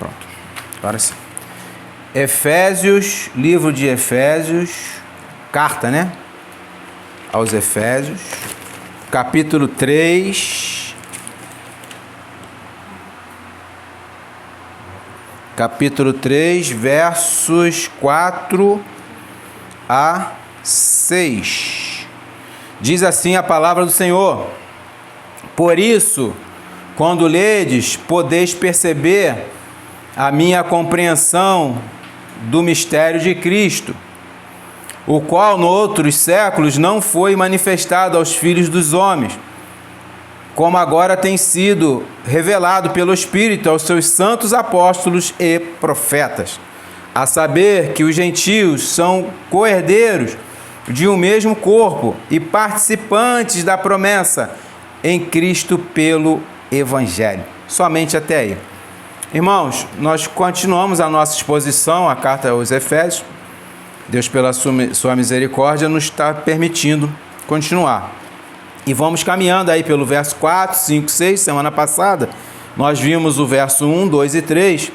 Pronto, agora sim. Efésios, livro de Efésios, carta, né? Aos Efésios, capítulo 3. Capítulo 3, versos 4 a 6. Diz assim a palavra do Senhor: Por isso, quando ledes, podeis perceber a minha compreensão do mistério de Cristo, o qual, noutros séculos, não foi manifestado aos filhos dos homens, como agora tem sido revelado pelo Espírito aos seus santos apóstolos e profetas, a saber que os gentios são co-herdeiros de um mesmo corpo e participantes da promessa em Cristo pelo Evangelho. Somente até aí. Irmãos, nós continuamos a nossa exposição, a carta aos Efésios. Deus, pela sua misericórdia, nos está permitindo continuar. E vamos caminhando aí pelo verso 4, 5, 6. Semana passada, nós vimos o verso 1, 2 e 3.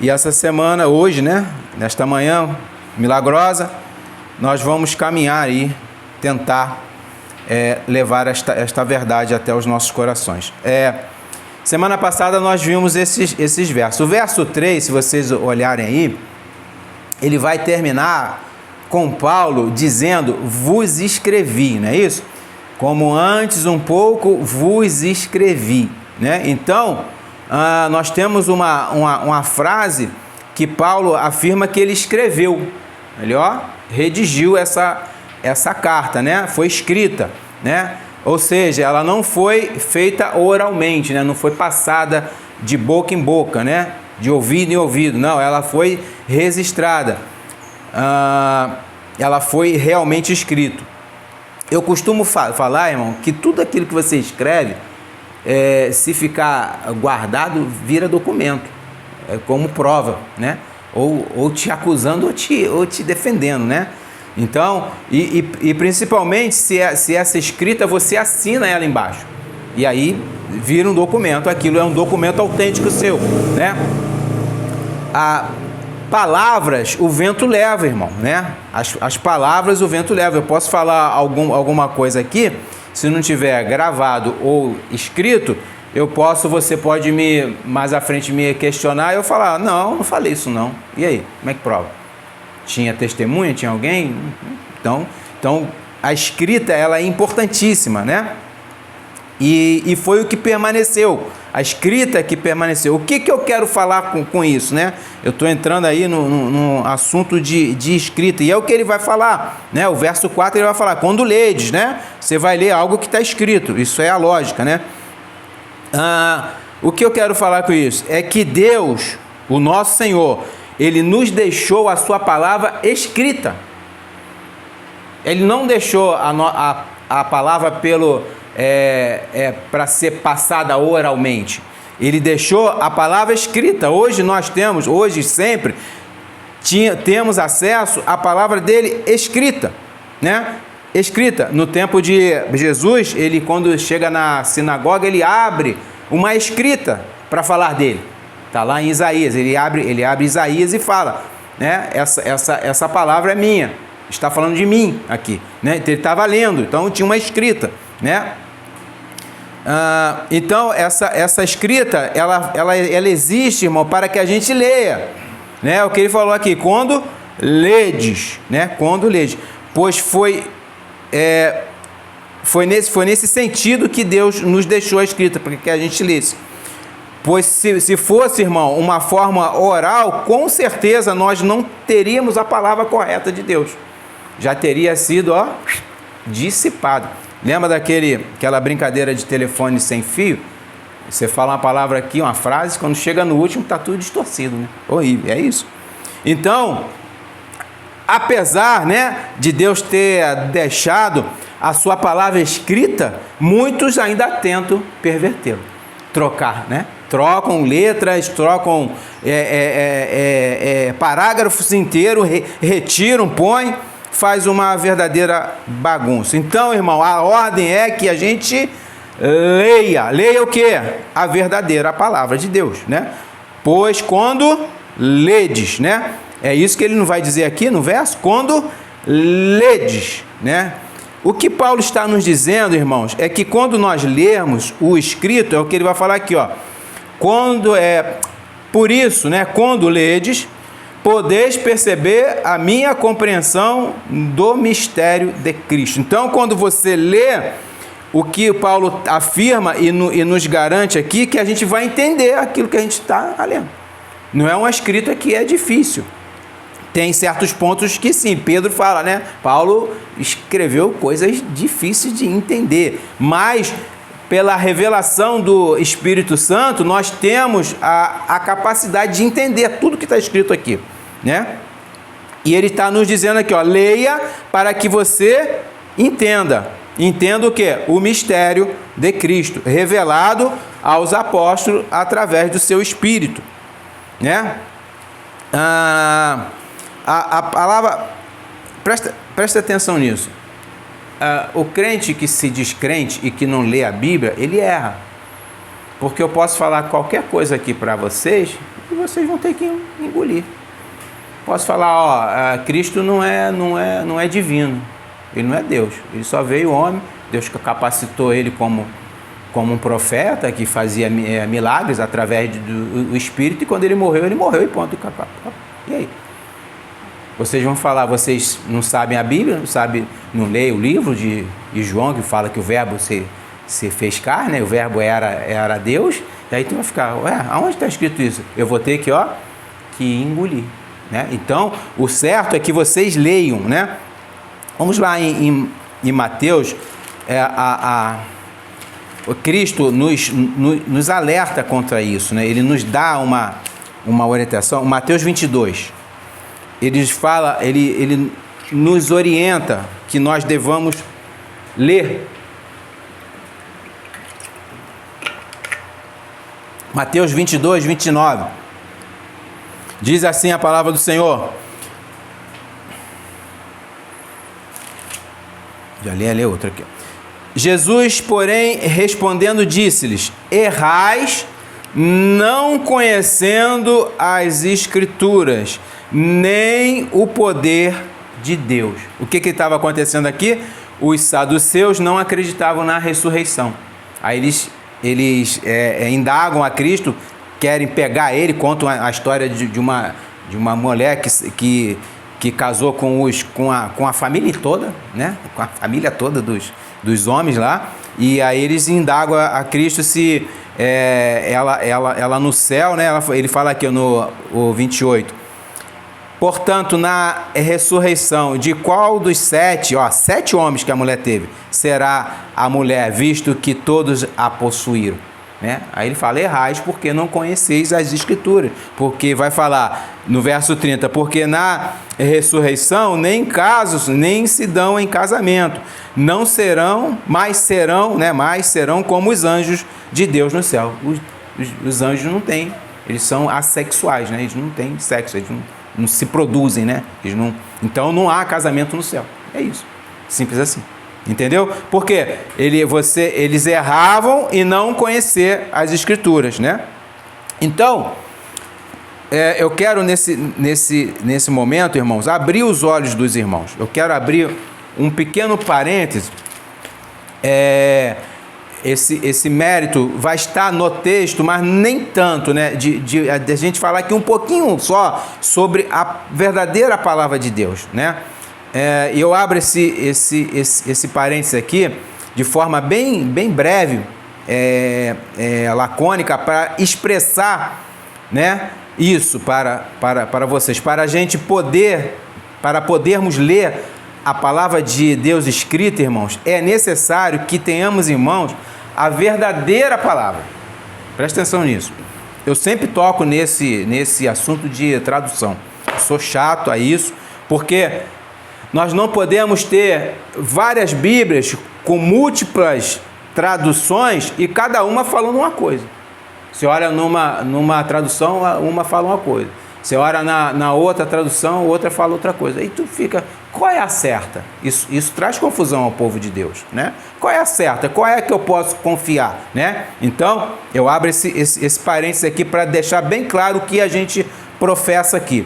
E essa semana, hoje, né? Nesta manhã milagrosa, nós vamos caminhar aí, tentar levar esta verdade até os nossos corações. Semana passada nós vimos esses versos. O verso 3, se vocês olharem aí, ele vai terminar com Paulo dizendo: vos escrevi, não é isso? Como antes um pouco vos escrevi, né? Então, nós temos uma frase que Paulo afirma que ele escreveu. Ele redigiu essa carta, né? Foi escrita, né? Ou seja, ela não foi feita oralmente, né? Não foi passada de boca em boca, né? De ouvido em ouvido. Não, ela foi registrada. Ela foi realmente escrita. Eu costumo falar, irmão, que tudo aquilo que você escreve, se ficar guardado, vira documento, como prova, né? Ou te acusando ou te defendendo, né? Então, e principalmente se essa escrita, você assina ela embaixo. E aí vira um documento, aquilo é um documento autêntico seu, né? Palavras, o vento leva, irmão, né? As palavras, o vento leva. Eu posso falar alguma coisa aqui, se não tiver gravado ou escrito, você pode mais à frente me questionar e eu falar: não falei isso não. E aí, como é que prova? Tinha testemunha? Tinha alguém? Então a escrita, ela é importantíssima, né? E foi o que permaneceu, a escrita que permaneceu. O que eu quero falar com isso, né? Eu estou entrando aí no assunto de escrita, e é o que ele vai falar, né? O verso 4 ele vai falar: quando ledes, né? Você vai ler algo que está escrito, isso é a lógica, né? O que eu quero falar com isso? É que Deus, o nosso Senhor, Ele nos deixou a sua palavra escrita. Ele não deixou a palavra para ser passada oralmente. Ele deixou a palavra escrita. Hoje sempre, temos acesso à palavra dele escrita, né? Escrita. No tempo de Jesus, ele, quando chega na sinagoga, ele abre uma escrita para falar dele. Está lá em Isaías. Ele abre Isaías e fala, né? Essa palavra é minha. Está falando de mim aqui, né? Ele estava lendo, então tinha uma escrita, né? Então essa escrita ela existe, irmão, para que a gente leia, né? O que ele falou aqui: quando ledes, né? Quando ledes, pois foi nesse sentido que Deus nos deixou a escrita, para que a gente lesse. Pois se fosse, irmão, uma forma oral, com certeza nós não teríamos a palavra correta de Deus. Já teria sido dissipado. Lembra daquela brincadeira de telefone sem fio? Você fala uma palavra aqui, uma frase, quando chega no último está tudo distorcido, né? Horrível, é isso. Então, apesar, né, de Deus ter deixado a sua palavra escrita, muitos ainda tentam pervertê-lo, trocar, né? Trocam letras, trocam parágrafos inteiros, retiram, põem, faz uma verdadeira bagunça. Então, irmão, a ordem é que a gente leia o quê? A verdadeira palavra de Deus, né? Pois quando ledes, né? É isso que ele não vai dizer aqui no verso, quando ledes, né? O que Paulo está nos dizendo, irmãos, é que quando nós lermos o escrito, é o que ele vai falar aqui, ó. Por isso, né, quando ledes, podeis perceber a minha compreensão do mistério de Cristo. Então, quando você lê o que Paulo afirma e nos garante aqui, que a gente vai entender aquilo que a gente está lendo. Não é uma escrita que é difícil. Tem certos pontos que sim, Pedro fala, né? Paulo escreveu coisas difíceis de entender, mas pela revelação do Espírito Santo, nós temos a capacidade de entender tudo que está escrito aqui, né? E ele está nos dizendo aqui, ó, leia para que você entenda. Entenda o quê? O mistério de Cristo, revelado aos apóstolos através do seu Espírito, né? A palavra, presta atenção nisso. O crente que se diz crente e que não lê a Bíblia, ele erra. Porque eu posso falar qualquer coisa aqui para vocês e vocês vão ter que engolir. Posso falar, Cristo não é divino. Ele não é Deus. Ele só veio homem. Deus capacitou ele como um profeta que fazia milagres através do Espírito. E quando ele morreu e ponto. E aí? Vocês vão falar, vocês não sabem a Bíblia, não leem o livro de João, que fala que o verbo se fez carne, o verbo era Deus, e aí tu vai ficar, aonde está escrito isso? Eu vou ter que engolir, né? Então, o certo é que vocês leiam, né? Vamos lá em Mateus, o Cristo nos alerta contra isso, né? Ele nos dá uma orientação, Mateus 22. Ele nos orienta que nós devamos ler. Mateus 22, 29. Diz assim a palavra do Senhor. Já li outra aqui. Jesus, porém, respondendo, disse-lhes: errais, não conhecendo as Escrituras, nem o poder de Deus. O que estava acontecendo aqui? Os saduceus não acreditavam na ressurreição. Aí eles indagam a Cristo, querem pegar ele, contam a história de uma mulher que casou com a família toda, né? Com a família toda dos homens lá, e aí eles indagam a Cristo se ela no céu, né? Ele fala aqui no 28. Portanto, na ressurreição, de qual dos 7 homens que a mulher teve, será a mulher, visto que todos a possuíram? Né? Aí ele fala, errais porque não conheceis as Escrituras. Porque vai falar no verso 30, porque na ressurreição nem casos, nem se dão em casamento. Não serão, mas serão como os anjos de Deus no céu. Os anjos não têm, eles são assexuais, né? Eles não têm sexo, eles não se produzem, né? Então não há casamento no céu. É isso. Simples assim. Entendeu? Porque eles erravam e não conhecer as Escrituras, né? Então, eu quero nesse momento, irmãos, abrir os olhos dos irmãos. Eu quero abrir um pequeno parêntese. Esse mérito vai estar no texto, mas nem tanto, né? De a gente falar aqui um pouquinho só sobre a verdadeira palavra de Deus, né? E eu abro esse parênteses aqui de forma bem breve, lacônica, para expressar, né, isso para vocês, para a gente podermos ler a palavra de Deus escrita, irmãos. É necessário que tenhamos em mãos a verdadeira palavra. Presta atenção nisso. Eu sempre toco nesse assunto de tradução. Eu sou chato a isso, porque nós não podemos ter várias Bíblias com múltiplas traduções e cada uma falando uma coisa. Você olha numa tradução, uma fala uma coisa. Você olha na outra tradução, outra fala outra coisa. Aí tu fica, Qual é a certa? Isso traz confusão ao povo de Deus, né? Qual é a certa? Qual é a que eu posso confiar, né? Então, eu abro esse parênteses aqui para deixar bem claro o que a gente professa aqui.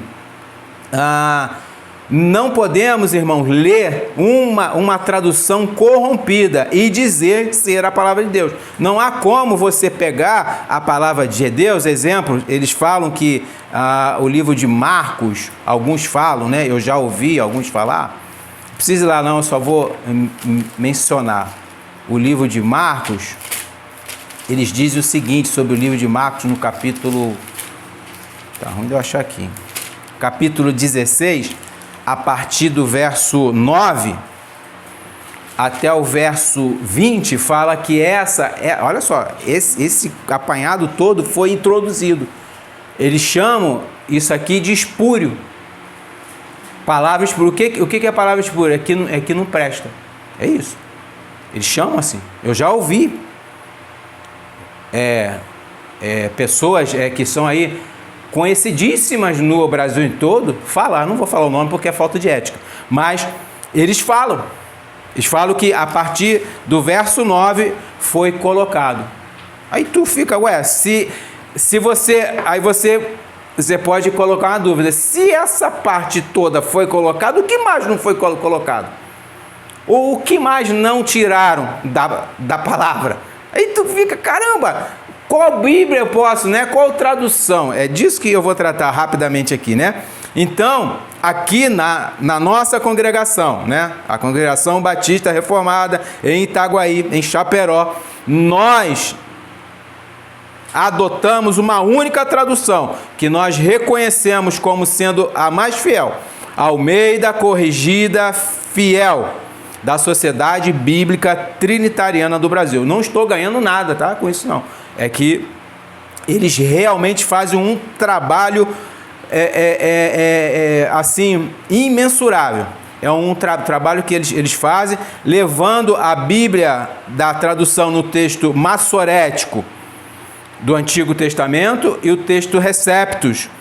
Não podemos, irmãos, ler uma tradução corrompida e dizer ser a palavra de Deus. Não há como você pegar a palavra de Deus, exemplo, eles falam que o livro de Marcos, alguns falam, né? Eu já ouvi alguns falar. Não precisa ir lá não, eu só vou mencionar. O livro de Marcos, eles dizem o seguinte sobre o livro de Marcos no capítulo... Tá, onde eu achar aqui? Capítulo 16... a partir do verso 9 até o verso 20, fala que olha só, esse apanhado todo foi introduzido. Eles chamam isso aqui de espúrio. Palavra espúrio. O que é a palavra espúrio? É que não presta. É isso. Eles chamam assim. Eu já ouvi pessoas que são aí conhecidíssimas no Brasil todo, não vou falar o nome porque é falta de ética, mas eles falam que a partir do verso 9 foi colocado. Aí tu fica, se você, aí você pode colocar uma dúvida, se essa parte toda foi colocada, o que mais não foi colocado? Ou o que mais não tiraram da palavra? Aí tu fica, caramba, qual Bíblia eu posso, né? Qual tradução? É disso que eu vou tratar rapidamente aqui, né? Então, aqui na nossa congregação, né? A Congregação Batista Reformada em Itaguaí, em Chaperó, nós adotamos uma única tradução que nós reconhecemos como sendo a mais fiel. Almeida Corrigida Fiel, da Sociedade Bíblica Trinitariana do Brasil. Não estou ganhando nada, tá? Com isso não. É que eles realmente fazem um trabalho assim, imensurável. É um trabalho que eles fazem, levando a Bíblia da tradução no texto massorético do Antigo Testamento e o texto Receptus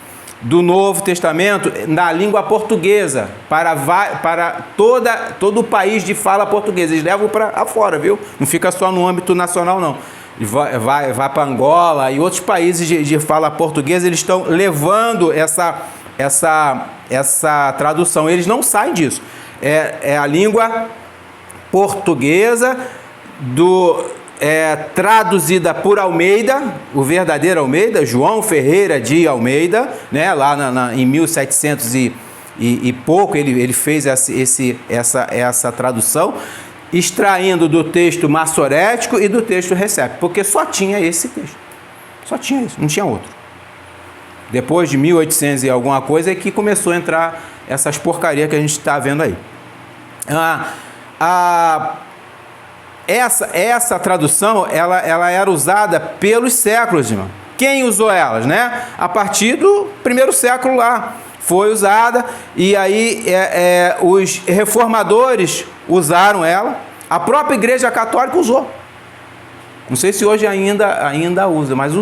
do Novo Testamento na língua portuguesa para todo o país de fala portuguesa. Eles levam para fora, viu? Não fica só no âmbito nacional, não. Vai para Angola e outros países de fala portuguesa, eles estão levando essa tradução. Eles não saem disso. É a língua portuguesa traduzida por Almeida, o verdadeiro Almeida, João Ferreira de Almeida, né? Lá em 1700 e pouco ele fez essa tradução, extraindo do texto massorético e do texto Receptus, porque só tinha esse texto. Só tinha isso, não tinha outro. Depois de 1800 e alguma coisa é que começou a entrar essas porcarias que a gente está vendo aí. Essa tradução, ela era usada pelos séculos, irmão. Quem usou elas, né? A partir do primeiro século lá foi usada, e aí os reformadores usaram ela, a própria Igreja Católica usou. Não sei se hoje ainda usa, mas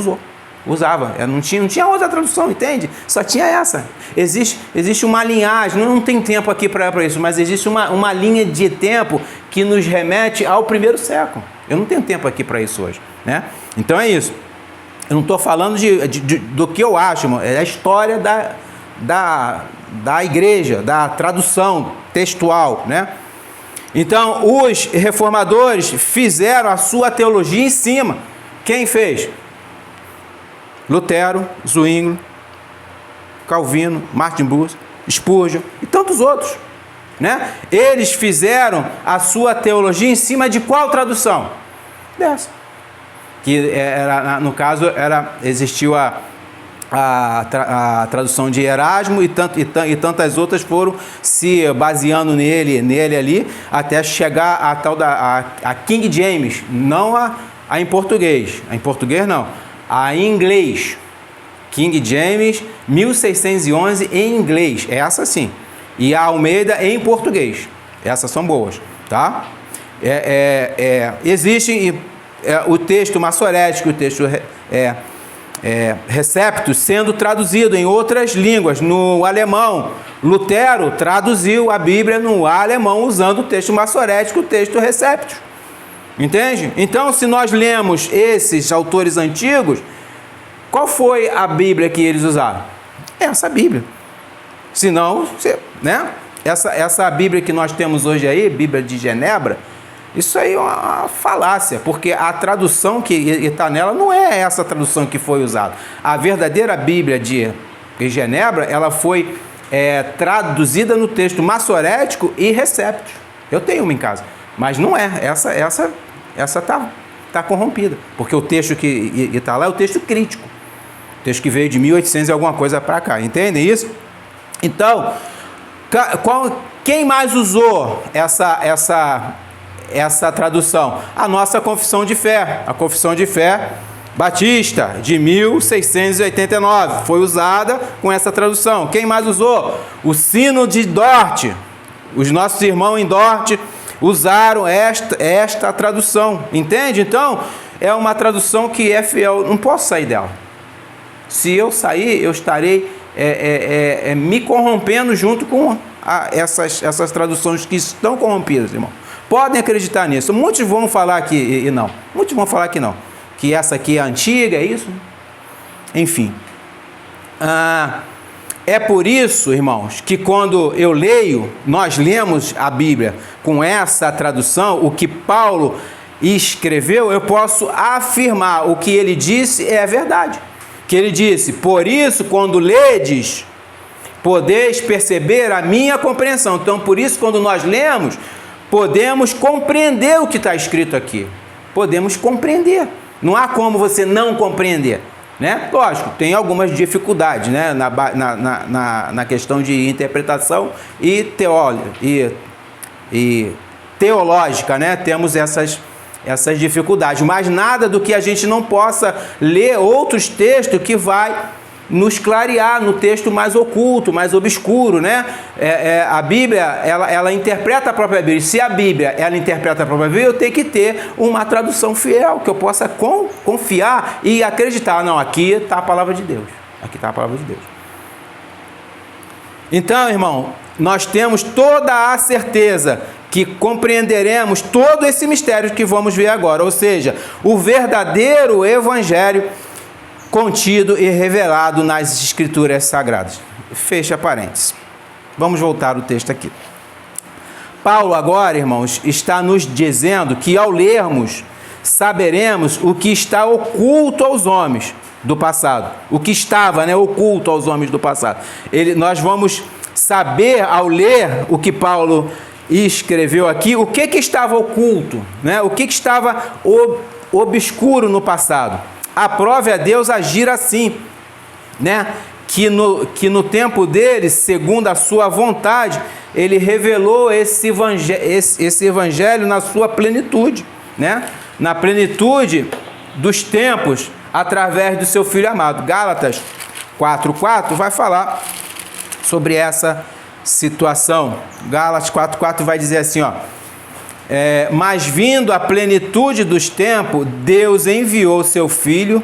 usava. Não tinha outra tradução, entende? Só tinha essa. Existe uma linhagem, não tem tempo aqui para isso, mas existe uma linha de tempo que nos remete ao primeiro século. Eu não tenho tempo aqui para isso hoje, né? Então é isso. Eu não estou falando do que eu acho, irmão. É a história da igreja, da tradução textual, né? Então, os reformadores fizeram a sua teologia em cima. Quem fez? Lutero, Zwinglio, Calvino, Martin Bucer, Spurgeon e tantos outros, né? Eles fizeram a sua teologia em cima de qual tradução? Dessa. Que no caso existiu a tradução de Erasmo e tantas outras foram se baseando nele ali, até chegar a tal a King James, não a em português. Em português não, a em inglês. King James 1611 em inglês, essa sim. E a Almeida em português. Essas são boas, tá? Existe o texto massorético, o texto Receptus sendo traduzido em outras línguas, no alemão, Lutero traduziu a Bíblia no alemão usando o texto massorético, o texto Receptus. Entende? Então, se nós lemos esses autores antigos, qual foi a Bíblia que eles usaram? Essa Bíblia. Senão, né? Essa Bíblia que nós temos hoje aí, Bíblia de Genebra, isso aí é uma falácia, porque a tradução que está nela não é essa tradução que foi usada. A verdadeira Bíblia de Genebra, ela foi traduzida no texto massorético e Receptus. Eu tenho uma em casa, mas não é. Essa tá corrompida, porque o texto que está lá é o texto crítico. O texto que veio de 1800 e alguma coisa para cá. Entendem isso? Então, quem mais usou essa tradução? A nossa confissão de fé. A confissão de fé batista, de 1689. Foi usada com essa tradução. Quem mais usou? O sino de Dort. Os nossos irmãos em Dort usaram esta tradução. Entende? Então, é uma tradução que é fiel. Não posso sair dela. Se eu sair, eu estarei me corrompendo junto com essas traduções que estão corrompidas, irmão. Podem acreditar nisso. Muitos vão falar que não. Muitos vão falar que não. Que essa aqui é antiga, é isso? Enfim. É por isso, irmãos, que quando eu leio, nós lemos a Bíblia com essa tradução, o que Paulo escreveu, eu posso afirmar o que ele disse é verdade. Que ele disse: por isso, quando ledes, podeis perceber a minha compreensão. Então, por isso, quando nós lemos, podemos compreender o que está escrito aqui. Podemos compreender. Não há como você não compreender, né? Lógico, tem algumas dificuldades, né? Na questão de interpretação e teológica, né? Temos essas dificuldades, mas nada do que a gente não possa ler outros textos que vai nos clarear no texto mais oculto, mais obscuro, né? A Bíblia, ela interpreta a própria Bíblia. Se a Bíblia, ela interpreta a própria Bíblia, eu tenho que ter uma tradução fiel, que eu possa confiar e acreditar. Não, aqui está a palavra de Deus. Aqui está a palavra de Deus. Então, irmão, nós temos toda a certeza que compreenderemos todo esse mistério que vamos ver agora, ou seja, o verdadeiro evangelho contido e revelado nas Escrituras Sagradas. Fecha parênteses. Vamos voltar ao texto aqui. Paulo agora, irmãos, está nos dizendo que ao lermos, saberemos o que está oculto aos homens do passado. O que estava, né, oculto aos homens do passado. Nós vamos saber, ao ler o que Paulo escreveu aqui, o que estava oculto, né? O que estava obscuro no passado. Aprove a Deus agir assim, né? Que no tempo dele, segundo a sua vontade, ele revelou esse evangelho na sua plenitude, né? Na plenitude dos tempos, através do seu Filho amado. Gálatas 4:4 vai falar sobre essa situação. Gálatas 4:4 vai dizer assim, ó: mas vindo a plenitude dos tempos, Deus enviou seu Filho,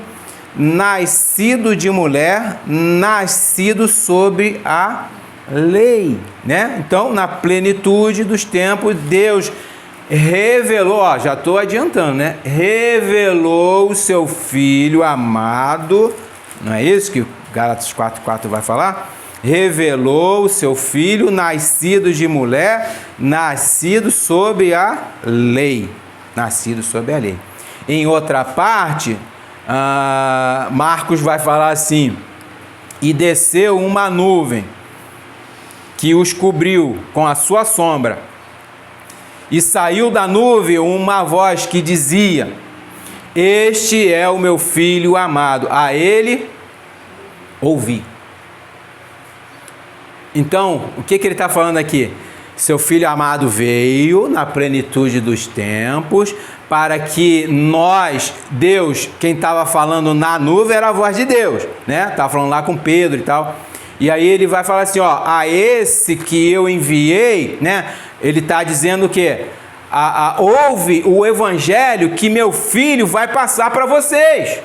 nascido de mulher, nascido sobre a lei, né? Então, na plenitude dos tempos, Deus revelou, ó, já estou adiantando, né? Revelou o seu Filho amado, não é isso que Gálatas 4:4 vai falar? Revelou o seu Filho, nascido de mulher, nascido sob a lei. Nascido sob a lei. Em outra parte, Marcos vai falar assim: e desceu uma nuvem que os cobriu com a sua sombra, e saiu da nuvem uma voz que dizia: este é o meu Filho amado, a ele ouvi. Então, o que ele está falando aqui? Seu Filho amado veio na plenitude dos tempos para que nós, Deus, quem estava falando na nuvem era a voz de Deus, né? Estava falando lá com Pedro e tal. E aí ele vai falar assim, ó, a esse que eu enviei, né? Ele está dizendo o quê? Ouve o evangelho que meu filho vai passar para vocês.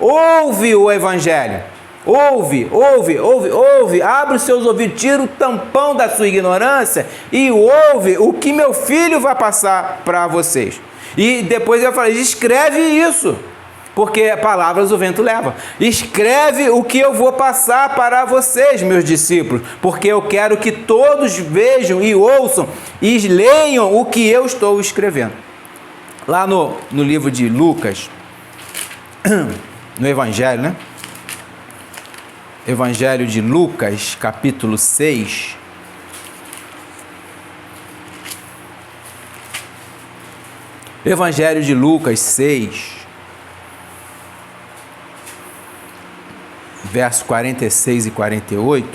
Ouve o evangelho. Ouve, abre os seus ouvidos, tira o tampão da sua ignorância e ouve o que meu filho vai passar para vocês. E depois eu falei, escreve isso, porque palavras o vento leva. Escreve o que eu vou passar para vocês, meus discípulos, porque eu quero que todos vejam e ouçam e leiam o que eu estou escrevendo. Lá no livro de Lucas, no Evangelho, né? Evangelho de Lucas, capítulo 6. Evangelho de Lucas 6, verso 46 e 48.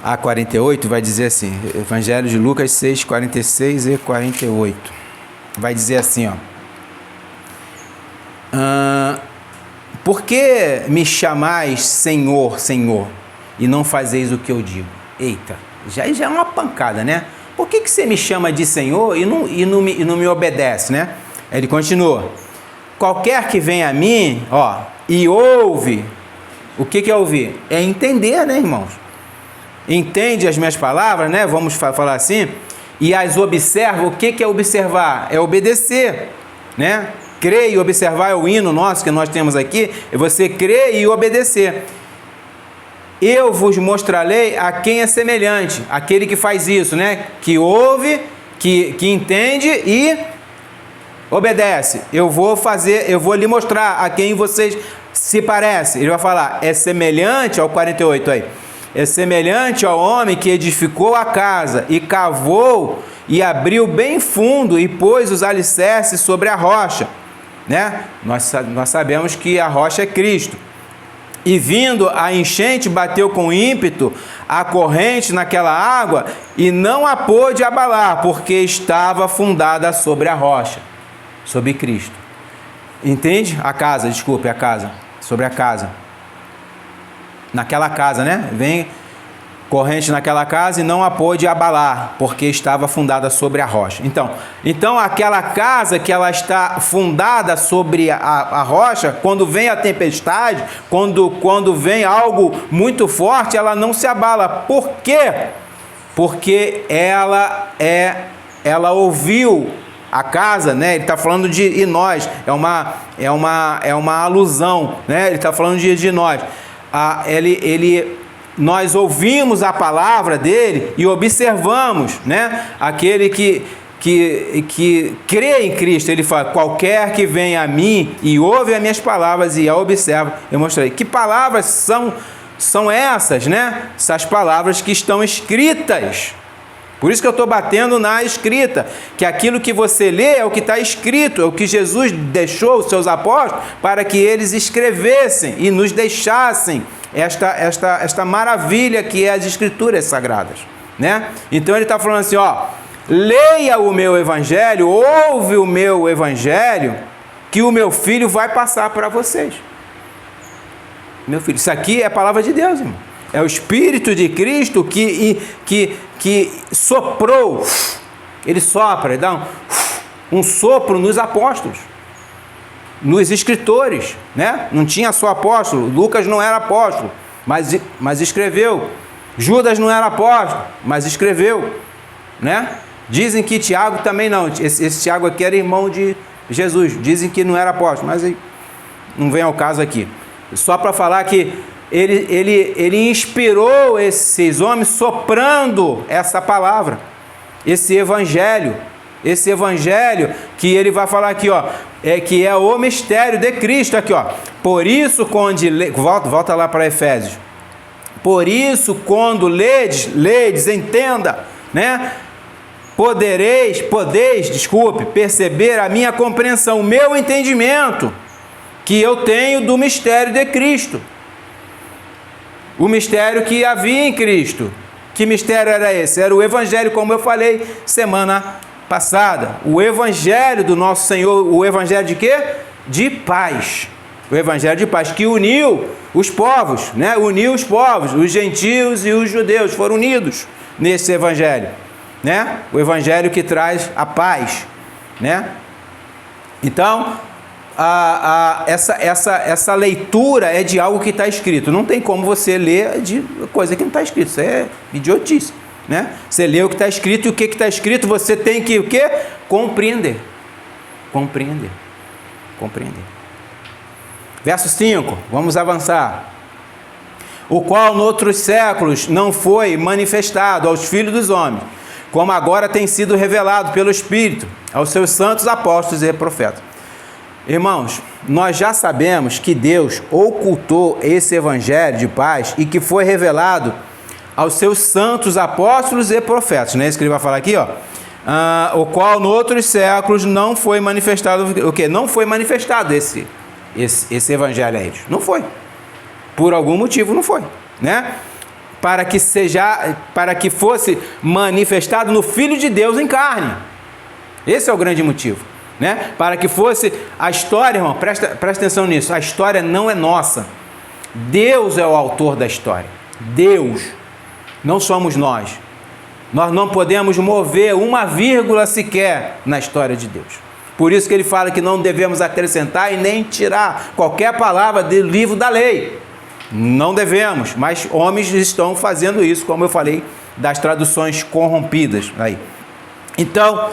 A 48 vai dizer assim, Evangelho de Lucas 6, 46 e 48. Vai dizer assim, ó. Por que me chamais Senhor, Senhor, e não fazeis o que eu digo? Eita, já é uma pancada, né? Por que você me chama de Senhor e não me obedece, né? Ele continua. Qualquer que vem a mim, ó, e ouve, o que é ouvir? É entender, né, irmãos? Entende as minhas palavras, né? Vamos falar assim. E as observa, o que é observar? É obedecer, né? Crer e observar é o hino nosso que nós temos aqui, é você crer e obedecer. Eu vos mostrarei a quem é semelhante, aquele que faz isso, né? Que ouve, que entende e obedece. Eu vou lhe mostrar a quem vocês se parecem. Ele vai falar, é semelhante ao 48 aí. É semelhante ao homem que edificou a casa e cavou e abriu bem fundo e pôs os alicerces sobre a rocha. Né? Nós sabemos que a rocha é Cristo. E vindo a enchente, bateu com ímpeto a corrente naquela água e não a pôde abalar, porque estava fundada sobre a rocha, sobre Cristo. Entende? A casa, sobre a casa. Naquela casa, né? Vem corrente naquela casa e não a pôde abalar, porque estava fundada sobre a rocha. Então aquela casa que ela está fundada sobre a rocha, quando vem a tempestade, quando vem algo muito forte, ela não se abala. Por quê? Porque ela ouviu a casa, né? Ele está falando de nós, é uma alusão, né? Ele está falando de nós. Nós ouvimos a palavra dele e observamos, né? Aquele que crê em Cristo, ele fala, qualquer que vem a mim e ouve as minhas palavras e a observa, eu mostrarei. Que palavras são essas, né? Essas palavras que estão escritas. Por isso que eu estou batendo na escrita, que aquilo que você lê é o que está escrito, é o que Jesus deixou os seus apóstolos para que eles escrevessem e nos deixassem esta maravilha que é as escrituras sagradas, né? Então ele está falando assim, ó, leia o meu evangelho, ouve o meu evangelho, que o meu filho vai passar para vocês. Meu filho, isso aqui é a palavra de Deus, irmão. É o Espírito de Cristo que soprou, ele sopra, ele dá um sopro nos apóstolos, nos escritores, né? Não tinha só apóstolo, Lucas não era apóstolo, mas escreveu. Judas não era apóstolo, mas escreveu, né? Dizem que Tiago também não, esse Tiago aqui era irmão de Jesus, dizem que não era apóstolo, mas não vem ao caso aqui. Só para falar que ele inspirou esses homens soprando essa palavra, esse evangelho que ele vai falar aqui, ó, que é o mistério de Cristo, aqui, ó. Por isso, volta lá para Efésios. Por isso, quando ledes, entenda, né? Podeis, perceber a minha compreensão, o meu entendimento que eu tenho do mistério de Cristo. O mistério que havia em Cristo. Que mistério era esse? Era o evangelho, como eu falei semana passada. O evangelho do nosso Senhor, o evangelho de quê? De paz. O evangelho de paz, que uniu os povos, né? Uniu os povos, os gentios e os judeus foram unidos nesse evangelho, né? O evangelho que traz a paz, né? Então, essa leitura é de algo que está escrito. Não tem como você ler de coisa que não está escrito. Isso é idiotice, né? Você lê o que está escrito e o que está escrito você tem que o quê? Compreender. Compreender. Verso 5, vamos avançar. O qual, noutros séculos, não foi manifestado aos filhos dos homens, como agora tem sido revelado pelo Espírito aos seus santos apóstolos e profetas. Irmãos, nós já sabemos que Deus ocultou esse evangelho de paz e que foi revelado aos seus santos apóstolos e profetas. Não é isso que ele vai falar aqui, ó? O qual, noutros séculos, não foi manifestado. O quê? Não foi manifestado esse evangelho a eles. Não foi. Por algum motivo não foi, né? Para que fosse manifestado no Filho de Deus em carne. Esse é o grande motivo, né? Para que fosse a história, irmão, presta atenção nisso. A história não é nossa. Deus é o autor da história. Deus, não somos nós. Nós não podemos mover uma vírgula sequer na história de Deus. Por isso que ele fala que não devemos acrescentar e nem tirar qualquer palavra do livro da lei. Não devemos, mas homens estão fazendo isso, como eu falei, das traduções corrompidas aí. Então,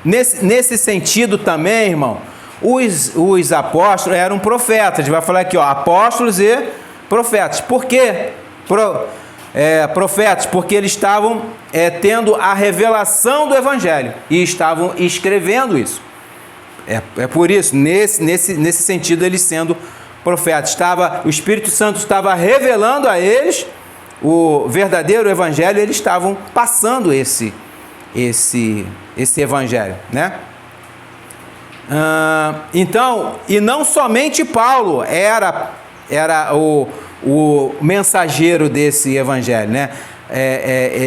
nesse sentido também, irmão, os apóstolos eram profetas. A gente vai falar aqui, ó, apóstolos e profetas. Por quê? Profetas, porque eles estavam tendo a revelação do evangelho e estavam escrevendo isso. É por isso, nesse sentido, eles sendo profetas, o Espírito Santo estava revelando a eles o verdadeiro evangelho, eles estavam passando esse evangelho, né? Então, e não somente Paulo era o mensageiro desse evangelho, né?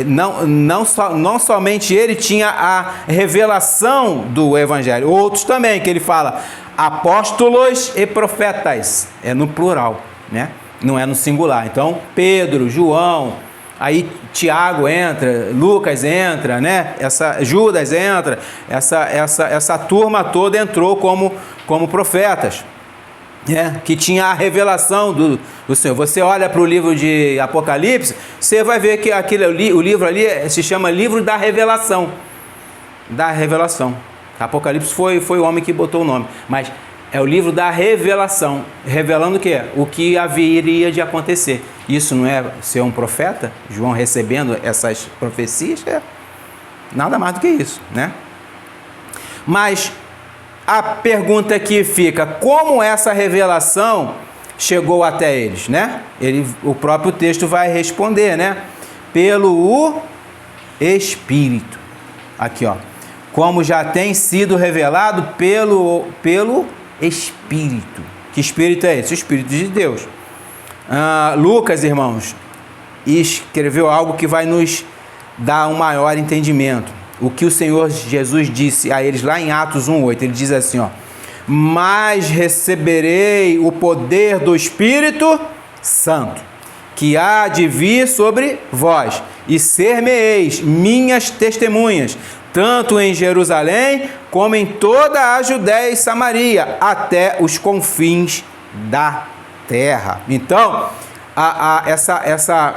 Não somente ele tinha a revelação do evangelho, outros também, que ele fala apóstolos e profetas, é no plural, né? Não é no singular. Então, Pedro, João, aí Tiago entra, Lucas entra, né? Judas entra, essa turma toda entrou como profetas, né? Que tinha a revelação do Senhor. Você olha para o livro de Apocalipse, você vai ver que o livro ali se chama livro da revelação. Da revelação. Apocalipse foi o homem que botou o nome, mas é o livro da revelação, revelando o quê? O que haveria de acontecer. Isso não é ser um profeta? João recebendo essas profecias? Nada mais do que isso, né? Mas a pergunta que fica, como essa revelação chegou até eles, né? O próprio texto vai responder, né? Pelo Espírito. Aqui, ó. Como já tem sido revelado pelo Espírito. Que Espírito é esse? O Espírito de Deus. Lucas, irmãos, escreveu algo que vai nos dar um maior entendimento. O que o Senhor Jesus disse a eles lá em Atos 1:8. Ele diz assim, ó: mas receberei o poder do Espírito Santo, que há de vir sobre vós, e ser-me-eis minhas testemunhas, tanto em Jerusalém, como em toda a Judéia e Samaria, até os confins da terra. Então,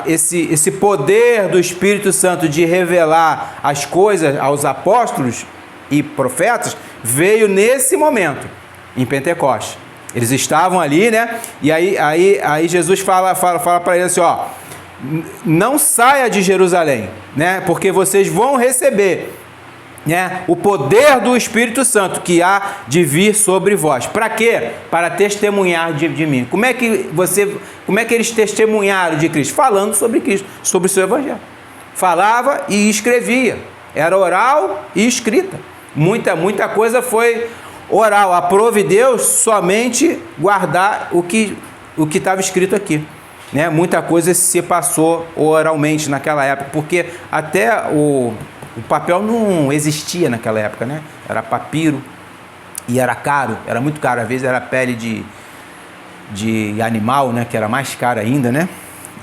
esse poder do Espírito Santo de revelar as coisas aos apóstolos e profetas veio nesse momento, em Pentecostes. Eles estavam ali, né? E aí Jesus fala para eles assim, ó: não saia de Jerusalém, né? Porque vocês vão receber, né, o poder do Espírito Santo que há de vir sobre vós. Para quê? Para testemunhar de mim. Como é que eles testemunharam de Cristo? Falando sobre Cristo, sobre o seu evangelho. Falava e escrevia. Era oral e escrita. Muita coisa foi oral. Aprove Deus somente guardar o que estava escrito aqui, né? Muita coisa se passou oralmente naquela época, porque até o papel não existia naquela época, né? Era papiro e era caro, era muito caro. Às vezes era pele de animal, né? Que era mais caro ainda, né?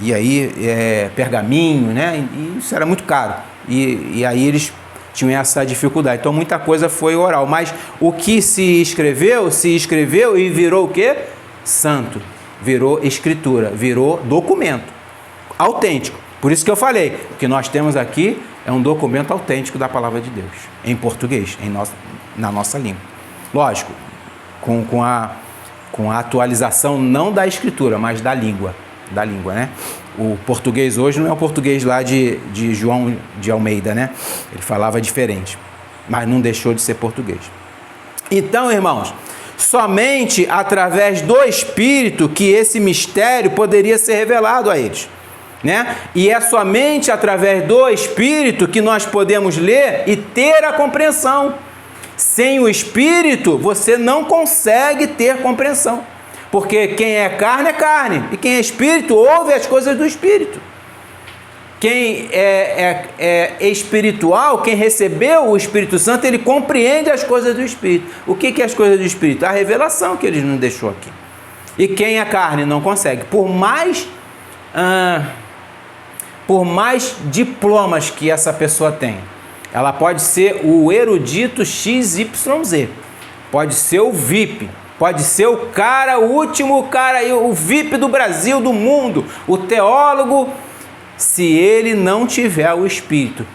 E aí pergaminho, né? E isso era muito caro. E aí eles tinham essa dificuldade. Então muita coisa foi oral, mas o que se escreveu e virou o quê? Santo, virou escritura, virou documento autêntico. Por isso que eu falei, o que nós temos aqui é um documento autêntico da palavra de Deus, em português, na nossa língua. Lógico, com a atualização não da escritura, mas da língua, né? O português hoje não é o português lá de João de Almeida, né? Ele falava diferente, mas não deixou de ser português. Então, irmãos, somente através do Espírito que esse mistério poderia ser revelado a eles, né? E é somente através do Espírito que nós podemos ler e ter a compreensão. Sem o Espírito, você não consegue ter compreensão. Porque quem é carne, e quem é Espírito ouve as coisas do Espírito. Quem é espiritual, quem recebeu o Espírito Santo, ele compreende as coisas do Espírito. O que é as coisas do Espírito? A revelação que ele nos deixou aqui. E quem é carne não consegue. Por mais diplomas que essa pessoa tem, ela pode ser o erudito XYZ, pode ser o VIP, pode ser o último cara, o VIP do Brasil, do mundo, o teólogo. Se ele não tiver o Espírito,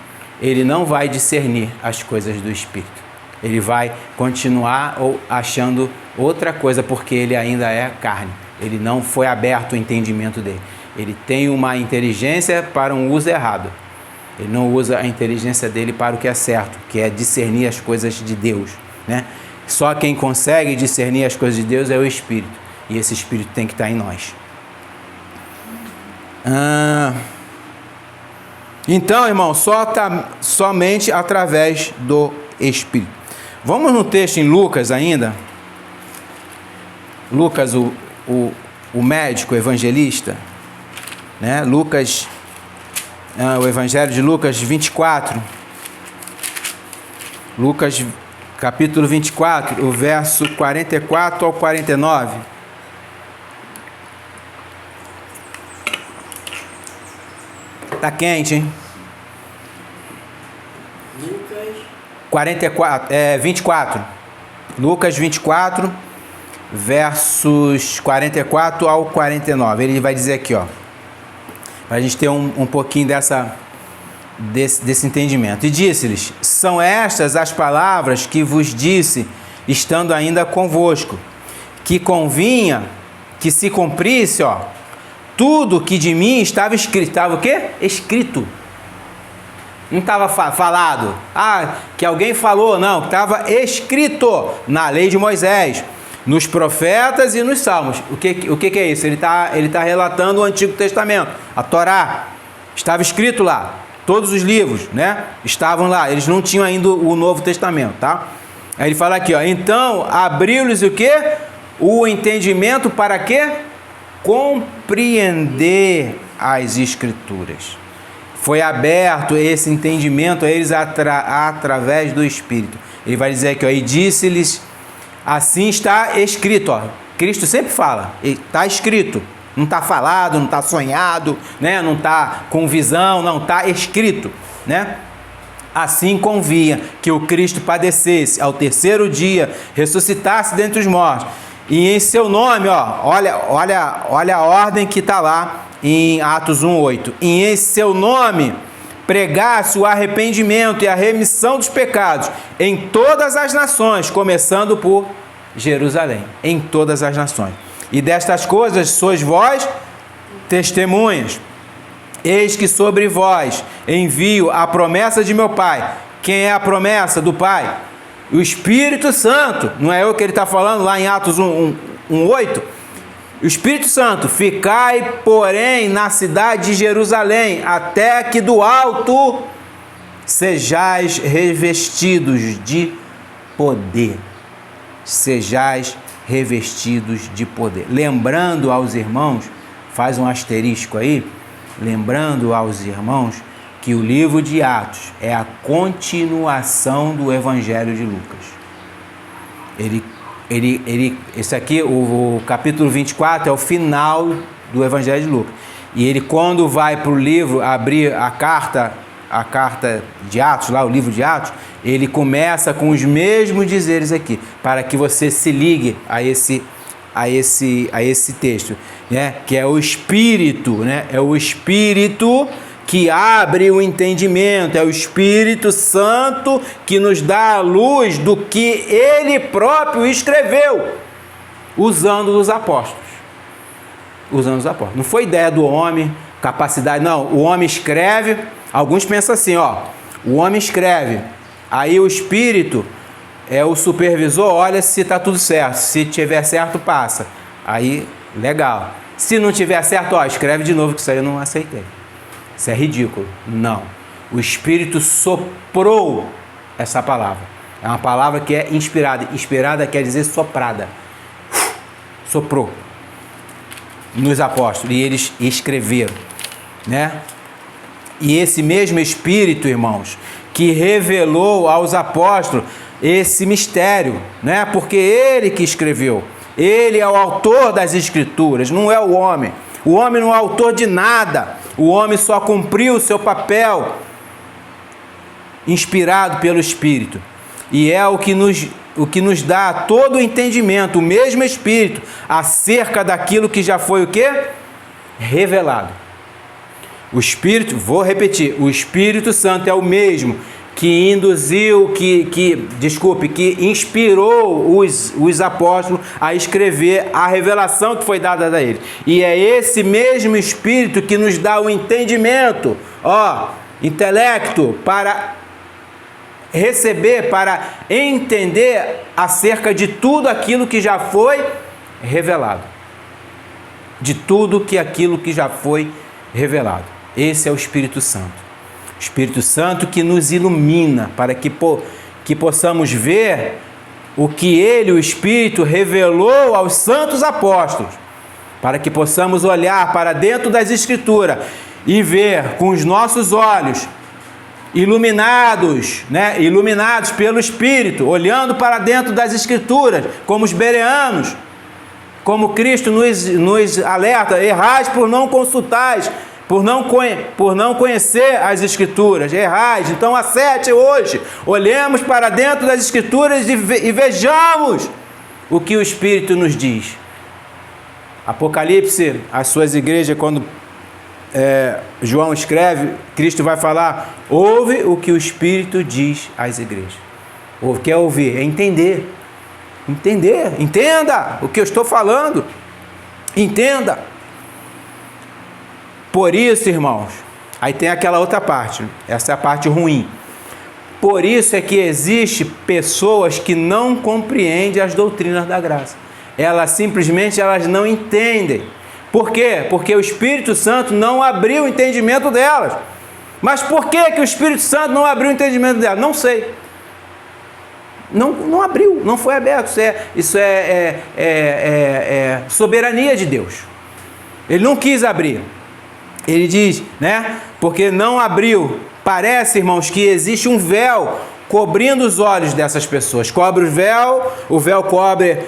ele não vai discernir as coisas do Espírito. Ele vai continuar achando outra coisa, porque ele ainda é carne. Ele não foi aberto o entendimento dele. Ele tem uma inteligência para um uso errado. Ele não usa a inteligência dele para o que é certo, que é discernir as coisas de Deus, né? Só quem consegue discernir as coisas de Deus é o Espírito. E esse Espírito tem que estar em nós. Então, irmão, somente através do Espírito. Vamos no texto em Lucas ainda. Lucas, o médico evangelista, né? Lucas, o Evangelho de Lucas 24. Lucas, capítulo 24, o verso 44 ao 49. Tá quente, hein? Lucas 24. Lucas 24, versos 44 ao 49. Ele vai dizer aqui, ó, para a gente ter um pouquinho desse entendimento. E disse-lhes: são estas as palavras que vos disse, estando ainda convosco, que convinha que se cumprisse, ó, tudo que de mim estava escrito. Estava o quê? Escrito. Não estava falado. Que alguém falou. Não, estava escrito na lei de Moisés, nos profetas e nos salmos. O que é isso? Ele tá relatando o Antigo Testamento, a Torá. Estava escrito lá. Todos os livros, né? Estavam lá. Eles não tinham ainda o Novo Testamento, tá? Aí ele fala aqui, ó. Então, abriu-lhes o quê? O entendimento para quê? Compreender as Escrituras. Foi aberto esse entendimento a eles através do Espírito. Ele vai dizer aqui, ó. E disse-lhes, assim está escrito, ó. Cristo sempre fala, está escrito. Não está falado, não está sonhado, né? Não está com visão, não, está escrito, né? Assim convinha que o Cristo padecesse, ao terceiro dia ressuscitasse dentre os mortos, e em seu nome, ó, olha a ordem que está lá em Atos 1:8, e em seu nome pregasse o arrependimento e a remissão dos pecados em todas as nações, começando por Jerusalém, em todas as nações. E destas coisas sois vós testemunhas. Eis que sobre vós envio a promessa de meu Pai. Quem é a promessa do Pai? O Espírito Santo. Não é eu que ele está falando lá em Atos 1:8? O Espírito Santo. Ficai, porém, na cidade de Jerusalém, até que do alto sejais revestidos de poder. Sejais revestidos de poder. Lembrando aos irmãos, faz um asterisco aí, lembrando aos irmãos que o livro de Atos é a continuação do Evangelho de Lucas. Esse aqui, o capítulo 24 é o final do Evangelho de Lucas. E ele, quando vai para o livro, abrir a carta a carta de Atos, lá o livro de Atos, ele começa com os mesmos dizeres aqui, para que você se ligue a esse texto, né? Que é o Espírito, né? É o Espírito que abre o entendimento, é o Espírito Santo que nos dá a luz do que ele próprio escreveu, usando os apóstolos. Não foi ideia do homem, capacidade, não. O homem escreve, alguns pensam assim, o homem escreve, aí o Espírito é o supervisor, olha se está tudo certo, se tiver certo, passa. Aí, legal. Se não tiver certo, escreve de novo, que isso aí eu não aceitei. Isso é ridículo. Não. O Espírito soprou essa palavra. É uma palavra que é inspirada. Inspirada quer dizer soprada. Soprou nos apóstolos e eles escreveram, né? E esse mesmo Espírito, irmãos, que revelou aos apóstolos esse mistério, né? Porque ele que escreveu. Ele é o autor das Escrituras, não é o homem. O homem não é autor de nada. O homem só cumpriu o seu papel inspirado pelo Espírito. E é o que nos dá todo o entendimento, o mesmo Espírito, acerca daquilo que já foi o quê? Revelado. O Espírito, vou repetir, o Espírito Santo é o mesmo que induziu, que inspirou os apóstolos a escrever a revelação que foi dada a eles. E é esse mesmo Espírito que nos dá o entendimento, intelecto, para receber, para entender acerca de tudo aquilo que já foi revelado. De tudo aquilo que já foi revelado. Esse é o Espírito Santo. Espírito Santo que nos ilumina para que possamos ver o que ele, o Espírito, revelou aos santos apóstolos, para que possamos olhar para dentro das Escrituras e ver com os nossos olhos iluminados, né? Iluminados pelo Espírito, olhando para dentro das Escrituras, como os bereanos, como Cristo nos alerta: errais por não consultais, por não conhecer as Escrituras, errais. Então acerte hoje, olhemos para dentro das Escrituras e vejamos o que o Espírito nos diz. Apocalipse, as suas igrejas, quando João escreve, Cristo vai falar: ouve o que o Espírito diz às igrejas. Quer ouvir? É entender. Entenda o que eu estou falando. Entenda. Por isso, irmãos, aí tem aquela outra parte, essa é a parte ruim. Por isso é que existe pessoas que não compreendem as doutrinas da graça. Elas não entendem. Por quê? Porque o Espírito Santo não abriu o entendimento delas. Mas por que o Espírito Santo não abriu o entendimento delas? Não sei. Não abriu, não foi aberto. Isso é soberania de Deus. Ele não quis abrir. Ele diz, né? Porque não abriu. Parece, irmãos, que existe um véu cobrindo os olhos dessas pessoas. Cobre o véu cobre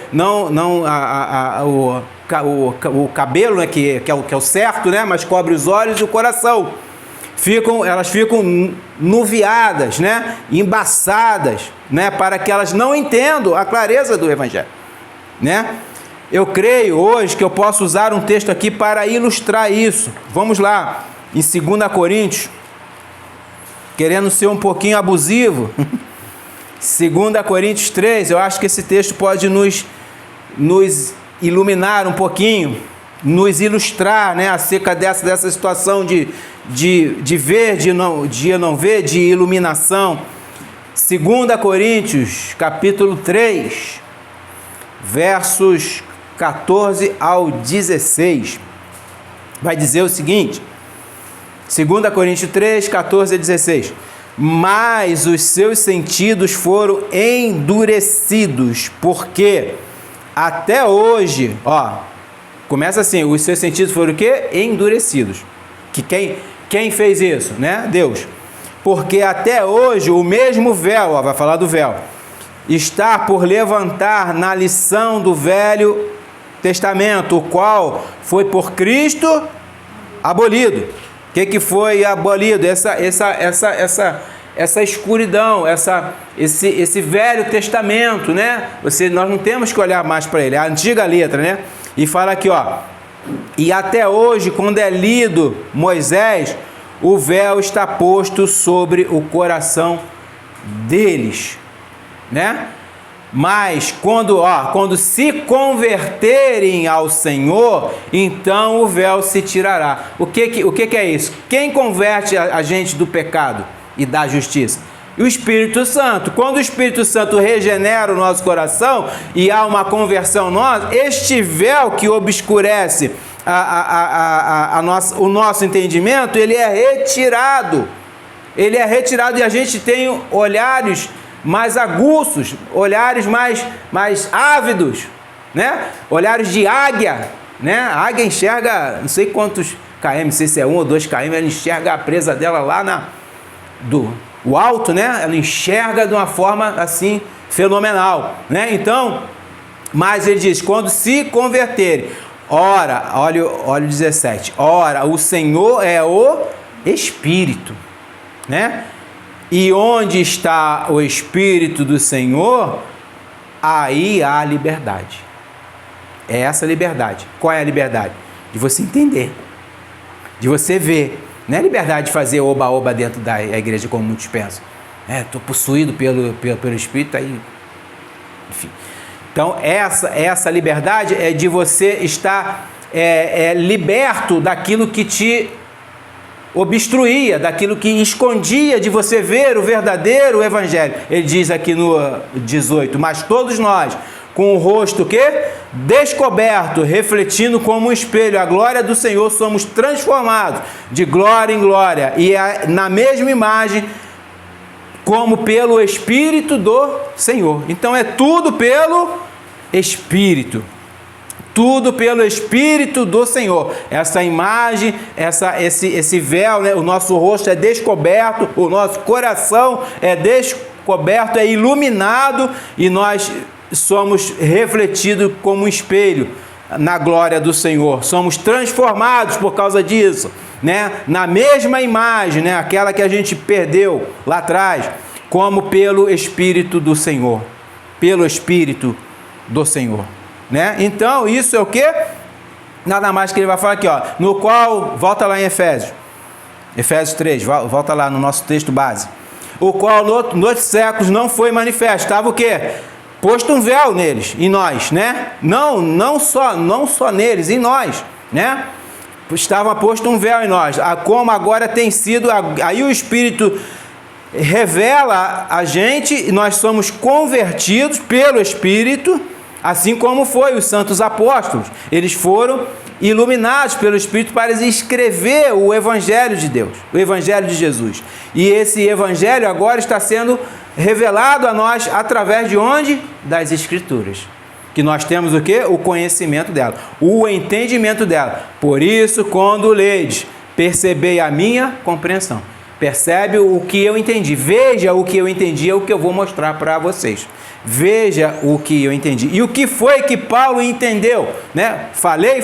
o cabelo, né? que é o certo, né? Mas cobre os olhos e o coração. Elas ficam nuviadas, né? Embaçadas, né? Para que elas não entendam a clareza do Evangelho, né? Eu creio hoje que eu posso usar um texto aqui para ilustrar isso. Vamos lá, em 2 Coríntios, querendo ser um pouquinho abusivo, 2 Coríntios 3, eu acho que esse texto pode nos iluminar um pouquinho, nos ilustrar, né, acerca dessa situação de ver, de não ver, de iluminação. 2 Coríntios, capítulo 3, versos 14 ao 16, vai dizer o seguinte, 2 Coríntios 3, 14 a 16: mas os seus sentidos foram endurecidos, porque até hoje, começa assim, os seus sentidos foram o quê? Endurecidos. Que quem fez isso, né? Deus. Porque até hoje o mesmo véu, vai falar do véu, está por levantar na lição do Velho Testamento, o qual foi por Cristo abolido. que foi abolido? Essa escuridão, esse Velho Testamento, né? Nós não temos que olhar mais para ele, a antiga letra, né? E fala aqui, ó, e até hoje, quando é lido Moisés, o véu está posto sobre o coração deles, né? Mas quando se converterem ao Senhor, então o véu se tirará. O que é isso? Quem converte a gente do pecado e da justiça? E o Espírito Santo. Quando o Espírito Santo regenera o nosso coração e há uma conversão nossa, este véu que obscurece o nosso entendimento, ele é retirado. Ele é retirado e a gente tem olhares mais aguços, olhares mais ávidos, né? Olhares de águia, né? A águia enxerga não sei quantos km, não sei se é 1 ou 2 km, ela enxerga a presa dela lá o alto, né? Ela enxerga de uma forma assim fenomenal, né? Então, mas ele diz, quando se converterem, ora, olha o 17, ora, o Senhor é o Espírito, né? E onde está o Espírito do Senhor, aí há liberdade. É essa liberdade. Qual é a liberdade? De você entender, de você ver. Não é liberdade de fazer oba-oba dentro da igreja, como muitos pensam. Estou possuído pelo Espírito, aí, enfim. Então, essa liberdade é de você estar liberto daquilo que te obstruía, daquilo que escondia de você ver o verdadeiro evangelho. Ele diz aqui no 18, mas todos nós, com o rosto descoberto, refletindo como um espelho a glória do Senhor, somos transformados de glória em glória, e na mesma imagem, como pelo Espírito do Senhor. Então é tudo pelo Espírito. Tudo pelo Espírito do Senhor. Essa imagem, esse véu, né? O nosso rosto é descoberto, o nosso coração é descoberto, é iluminado, e nós somos refletidos como um espelho na glória do Senhor. Somos transformados por causa disso, né? Na mesma imagem, né? Aquela que a gente perdeu lá atrás, como pelo Espírito do Senhor. Pelo Espírito do Senhor. Né? Então, isso é o que? Nada mais que ele vai falar aqui, ó, no qual, volta lá em Efésios 3, volta lá no nosso texto base, o qual nos séculos não foi manifesto, estava o quê? Posto um véu neles, em nós, né? Não só neles, em nós, né? Estava posto um véu em nós, como agora tem sido, aí o Espírito revela a gente, e nós somos convertidos pelo Espírito. Assim como foi os santos apóstolos, eles foram iluminados pelo Espírito para escrever o Evangelho de Deus, o Evangelho de Jesus. E esse Evangelho agora está sendo revelado a nós através de onde? Das Escrituras. Que nós temos o quê? O conhecimento dela, o entendimento dela. Por isso, quando ledes, percebei a minha compreensão. Percebe o que eu entendi. Veja o que eu entendi, é o que eu vou mostrar para vocês. Veja o que eu entendi. E o que foi que Paulo entendeu? Né? Falei.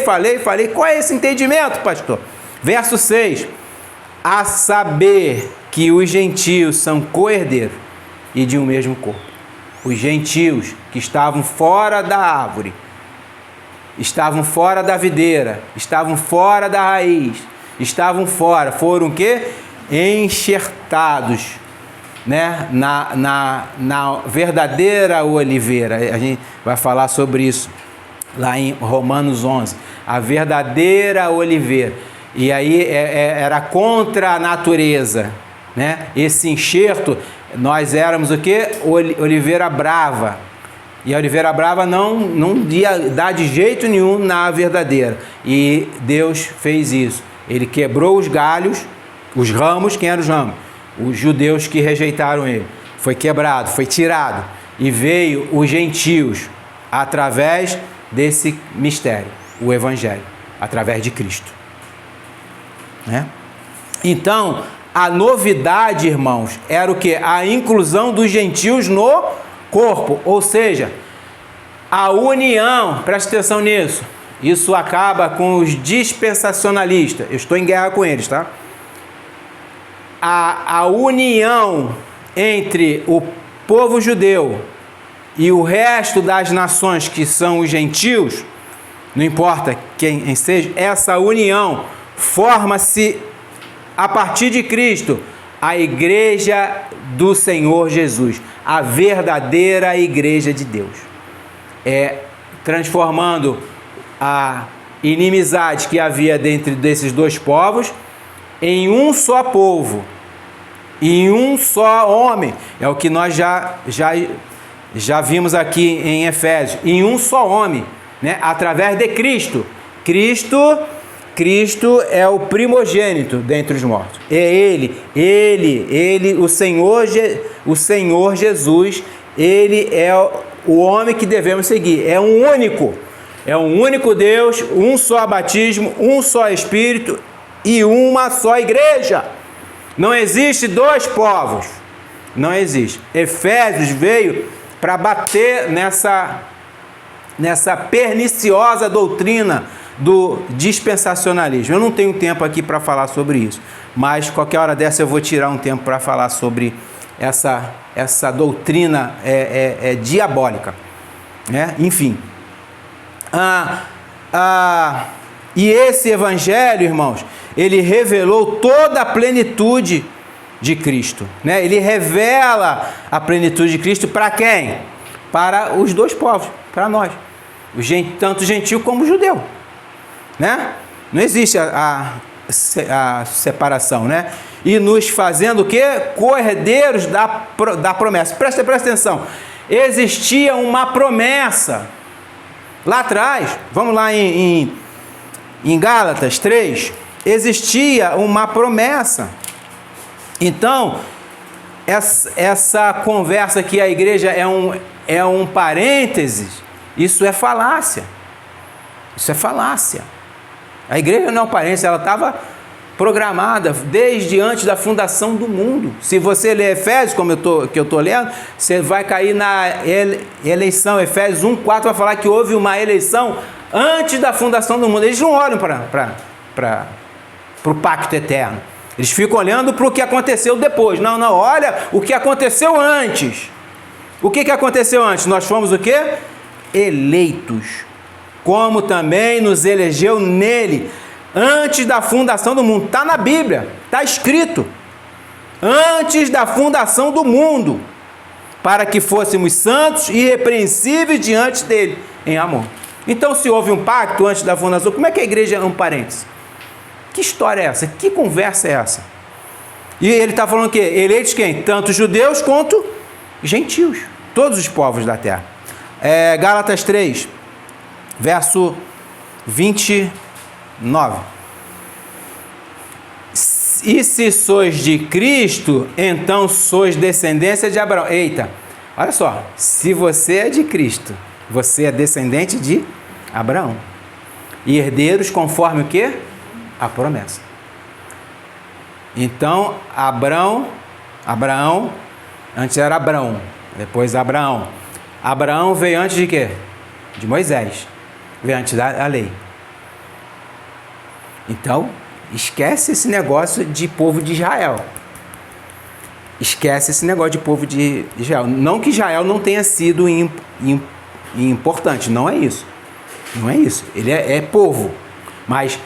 Qual é esse entendimento, pastor? Verso 6. A saber que os gentios são co-herdeiros e de um mesmo corpo. Os gentios que estavam fora da árvore, estavam fora da videira, estavam fora da raiz, foram o quê? Enxertados, né? na verdadeira oliveira. A gente vai falar sobre isso lá em Romanos 11. A verdadeira oliveira. E aí era contra a natureza, né? Esse enxerto, nós éramos o quê? Oliveira brava. E a oliveira brava não ia dar de jeito nenhum na verdadeira. E Deus fez isso. Ele quebrou os galhos, os ramos. Quem eram os ramos? Os judeus que rejeitaram ele. Foi quebrado, foi tirado. E veio os gentios através desse mistério, o Evangelho, através de Cristo. Né? Então, a novidade, irmãos, era o que? A inclusão dos gentios no corpo. Ou seja, a união, presta atenção nisso. Isso acaba com os dispensacionalistas. Eu estou em guerra com eles, tá? a união entre o povo judeu e o resto das nações que são os gentios, não importa quem seja, essa união forma-se a partir de Cristo, a igreja do Senhor Jesus, a verdadeira igreja de Deus. Transformando a inimizade que havia dentro desses dois povos em um só povo, em um só homem. É o que nós já vimos aqui em Efésios, em um só homem, né? Através de Cristo. Cristo é o primogênito dentre os mortos. É Ele, o Senhor Jesus, Ele é o homem que devemos seguir. É um único Deus, um só batismo, um só Espírito e uma só igreja. Não existe dois povos. Não existe. Efésios veio para bater nessa perniciosa doutrina do dispensacionalismo. Eu não tenho tempo aqui para falar sobre isso, mas qualquer hora dessa eu vou tirar um tempo para falar sobre essa doutrina diabólica, né? Enfim. E esse evangelho, irmãos, ele revelou toda a plenitude de Cristo, né? Ele revela a plenitude de Cristo para quem? Para os dois povos, para nós, tanto gentil como judeu, né? Não existe a separação, né? E nos fazendo o quê? Co-herdeiros da promessa. Presta atenção. Existia uma promessa lá atrás. Vamos lá em Gálatas 3. Existia uma promessa. Então, essa conversa que a igreja é um parênteses, isso é falácia. Isso é falácia. A igreja não é um parênteses, ela estava programada desde antes da fundação do mundo. Se você ler Efésios, como eu estou lendo, você vai cair na eleição. Efésios 1:4 vai falar que houve uma eleição antes da fundação do mundo. Eles não olham para o pacto eterno. Eles ficam olhando para o que aconteceu depois. Não, olha o que aconteceu antes. O que aconteceu antes? Nós fomos o quê? Eleitos. Como também nos elegeu nele, antes da fundação do mundo. Está na Bíblia, está escrito. Antes da fundação do mundo, para que fôssemos santos e irrepreensíveis diante dele, em amor. Então, se houve um pacto antes da fundação, como é que a igreja é um parênteses? Que história é essa? Que conversa é essa? E ele está falando o quê? Eleitos quem? Tanto judeus quanto gentios. Todos os povos da terra. Gálatas 3, verso 29. E se sois de Cristo, então sois descendência de Abraão. Eita, olha só. Se você é de Cristo, você é descendente de Abraão. E herdeiros conforme o quê? A promessa. Então, Abraão, antes era Abrão, depois Abraão. Abraão veio antes de quê? De Moisés. Veio antes da lei. Então, esquece esse negócio de povo de Israel. Esquece esse negócio de povo de Israel. Não que Israel não tenha sido importante, não é isso. Não é isso. Ele é povo. Mas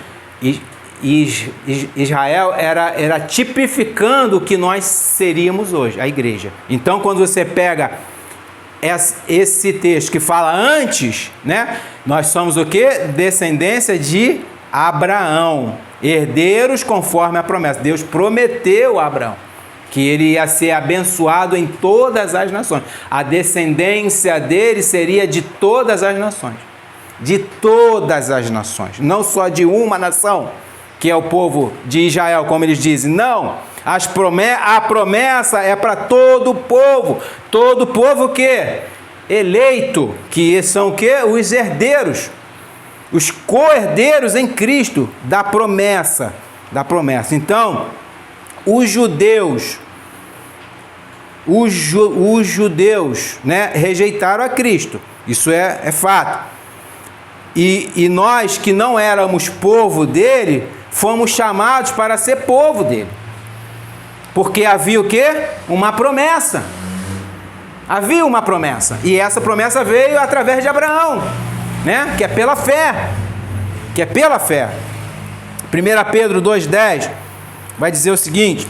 Israel era tipificando o que nós seríamos hoje, a igreja. Então, quando você pega esse texto que fala antes, né? Nós somos o quê? Descendência de Abraão, herdeiros conforme a promessa. Deus prometeu a Abraão que ele ia ser abençoado em todas as nações. A descendência dele seria de todas as nações. De todas as nações, não só de uma nação, que é o povo de Israel, como eles dizem. Não, a promessa é para todo o povo. Todo o povo que? Eleito, que são o quê? Os herdeiros, os co-herdeiros em Cristo da promessa. Então, os judeus, né, rejeitaram a Cristo. Isso é fato. E nós que não éramos povo dele, fomos chamados para ser povo dele. Porque havia o quê? Uma promessa. Havia uma promessa. E essa promessa veio através de Abraão, né? Que é pela fé. Que é pela fé. 1 Pedro 2,10 vai dizer o seguinte: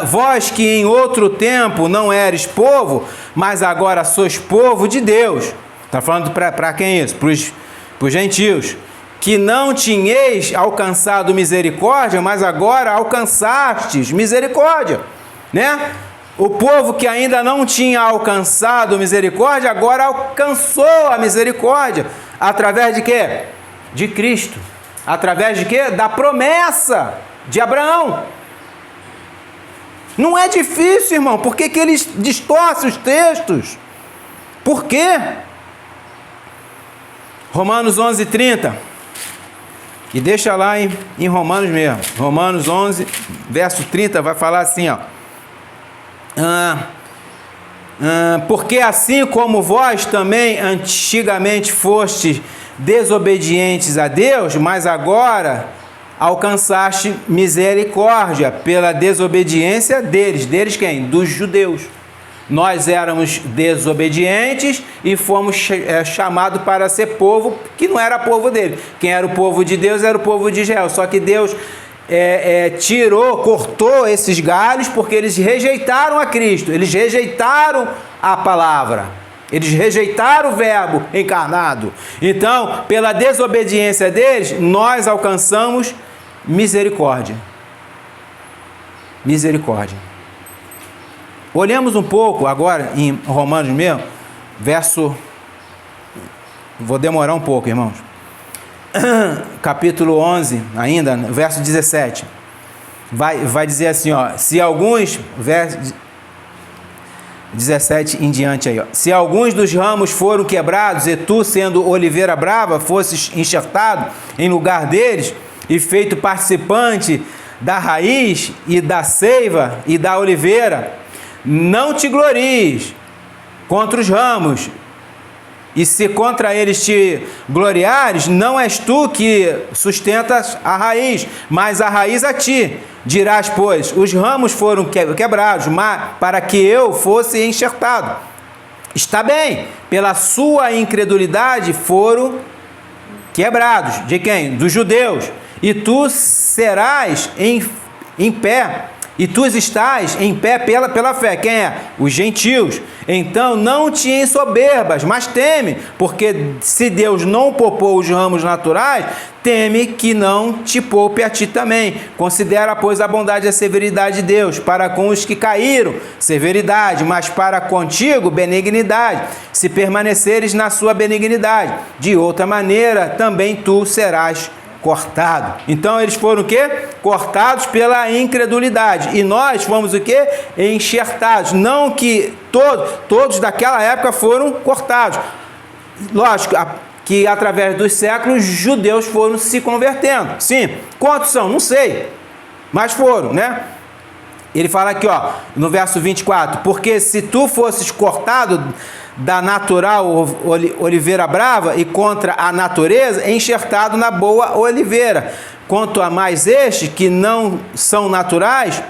vós que em outro tempo não eres povo, mas agora sois povo de Deus. Está falando para quem isso? Para os gentios. Que não tinhais alcançado misericórdia, mas agora alcançastes misericórdia, né? O povo que ainda não tinha alcançado misericórdia, agora alcançou a misericórdia. Através de quê? De Cristo. Através de quê? Da promessa de Abraão. Não é difícil, irmão. Por que eles distorcem os textos? Por quê? Romanos 11:30. E deixa lá em Romanos mesmo. Romanos 11, verso 30, vai falar assim, ó. Porque assim como vós também antigamente fostes desobedientes a Deus, mas agora alcançaste misericórdia pela desobediência deles. Deles quem? Dos judeus. Nós éramos desobedientes e fomos chamados para ser povo que não era povo dele. Quem era o povo de Deus era o povo de Israel. Só que Deus cortou esses galhos porque eles rejeitaram a Cristo. Eles rejeitaram a palavra. Eles rejeitaram o verbo encarnado. Então, pela desobediência deles, nós alcançamos misericórdia. Misericórdia. Olhemos um pouco agora em Romanos mesmo, verso... Vou demorar um pouco, irmãos. Capítulo 11, ainda, verso 17. Vai dizer assim, ó. Se alguns... Verso 17 em diante aí, ó. Se alguns dos ramos foram quebrados, e tu, sendo oliveira brava, fosses enxertado em lugar deles, e feito participante da raiz, e da seiva, e da oliveira, não te glories contra os ramos, e se contra eles te gloriares, não és tu que sustentas a raiz, mas a raiz a ti. Dirás, pois, os ramos foram quebrados, mas para que eu fosse enxertado. Está bem, pela sua incredulidade foram quebrados. De quem? Dos judeus. E tu serás em pé. E tu estás em pé pela fé. Quem é? Os gentios. Então não te ensoberbas, mas teme, porque se Deus não poupou os ramos naturais, teme que não te poupe a ti também. Considera, pois, a bondade e a severidade de Deus. Para com os que caíram, severidade, mas para contigo, benignidade, se permaneceres na sua benignidade. De outra maneira, também tu serás cortado. Então eles foram o quê? Cortados pela incredulidade. E nós fomos o quê? Enxertados. Não que todos daquela época foram cortados. Lógico que através dos séculos judeus foram se convertendo. Sim. Quantos são? Não sei. Mas foram, né? Ele fala aqui, ó, no verso 24: porque se tu fosses cortado da natural oliveira brava e contra a natureza, enxertado na boa oliveira. Quanto a mais estes que não são naturais,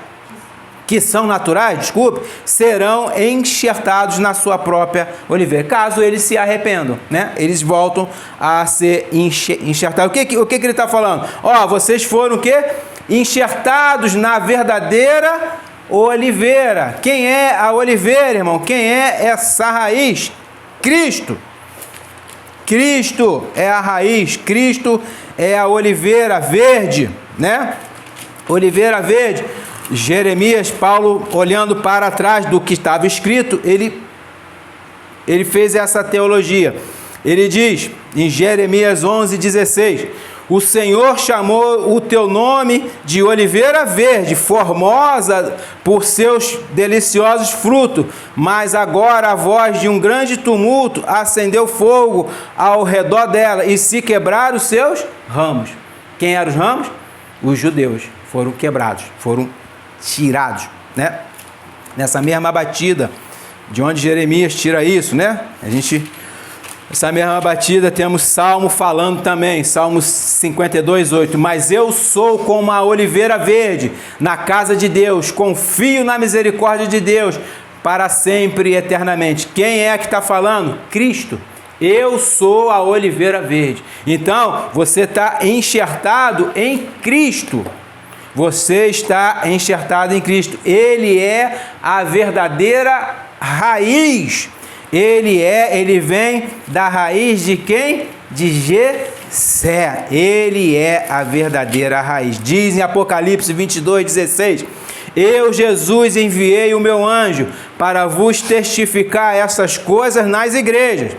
serão enxertados na sua própria oliveira. Caso eles se arrependam, né? Eles voltam a ser enxertados. O que ele está falando? Ó, vocês foram o quê? Enxertados na verdadeira oliveira. Quem é a oliveira, irmão? Quem é essa raiz? Cristo. Cristo é a raiz. Cristo é a oliveira verde, né? Oliveira verde. Jeremias, Paulo, olhando para trás do que estava escrito, ele fez essa teologia. Ele diz em Jeremias 11:16: o Senhor chamou o teu nome de oliveira verde, formosa por seus deliciosos frutos, mas agora a voz de um grande tumulto acendeu fogo ao redor dela e se quebraram os seus ramos. Quem eram os ramos? Os judeus foram quebrados, foram tirados, né? Nessa mesma batida, de onde Jeremias tira isso, né? A gente Essa mesma batida temos Salmo falando também, Salmo 52:8. Mas eu sou como a oliveira verde na casa de Deus, confio na misericórdia de Deus para sempre e eternamente. Quem é que está falando? Cristo. Eu sou a oliveira verde. Então, você está enxertado em Cristo. Você está enxertado em Cristo. Ele é a verdadeira raiz. Ele vem da raiz de quem? De Jessé. Ele é a verdadeira raiz. Diz em Apocalipse 22:16: Eu, Jesus, enviei o meu anjo para vos testificar essas coisas nas igrejas.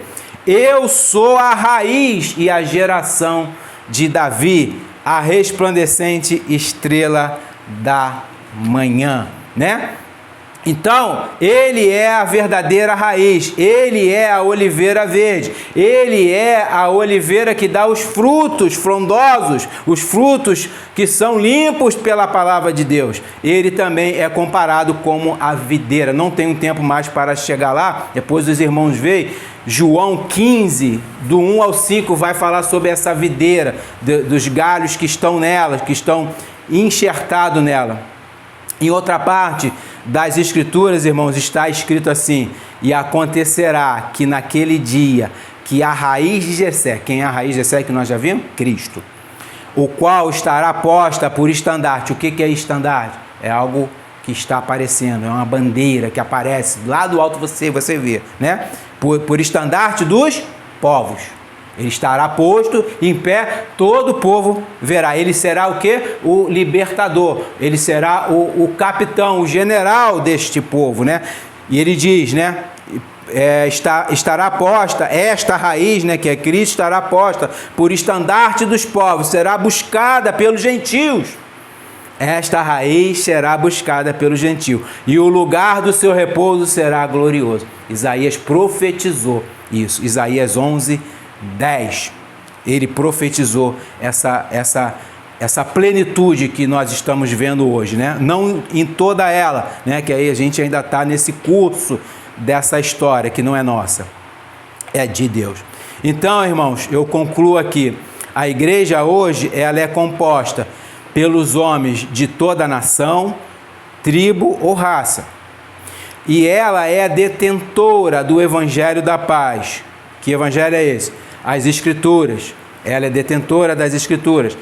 Eu sou a raiz e a geração de Davi, a resplandecente estrela da manhã, né? Então, ele é a verdadeira raiz, ele é a oliveira verde, ele é a oliveira que dá os frutos frondosos, os frutos que são limpos pela palavra de Deus. Ele também é comparado como a videira. Não tenho tempo mais para chegar lá, depois os irmãos veem. João 15, do 1 ao 5, vai falar sobre essa videira, dos galhos que estão nela, que estão enxertados nela. Em outra parte das Escrituras, irmãos, está escrito assim: e acontecerá que naquele dia, que a raiz de Jessé, quem é a raiz de Jessé que nós já vimos? Cristo, o qual estará posta por estandarte. O que é estandarte? É algo que está aparecendo, é uma bandeira que aparece lá do alto, você vê, né? Por estandarte dos povos. Ele estará posto em pé, todo o povo verá. Ele será o quê? O libertador. Ele será o capitão, o general deste povo, né? E ele diz, né? Estará posta, esta raiz, né, que é Cristo, estará posta por estandarte dos povos, será buscada pelos gentios. Esta raiz será buscada pelo gentio, e o lugar do seu repouso será glorioso. Isaías profetizou isso. Isaías 11:10. Ele profetizou essa plenitude que nós estamos vendo hoje, né? Não em toda ela, né? Que aí a gente ainda está nesse curso dessa história que não é nossa, é de Deus. Então, irmãos, eu concluo aqui. A igreja hoje, ela é composta pelos homens de toda a nação, tribo ou raça. E ela é detentora do Evangelho da Paz. Que evangelho é esse? As Escrituras. Ela é detentora das Escrituras.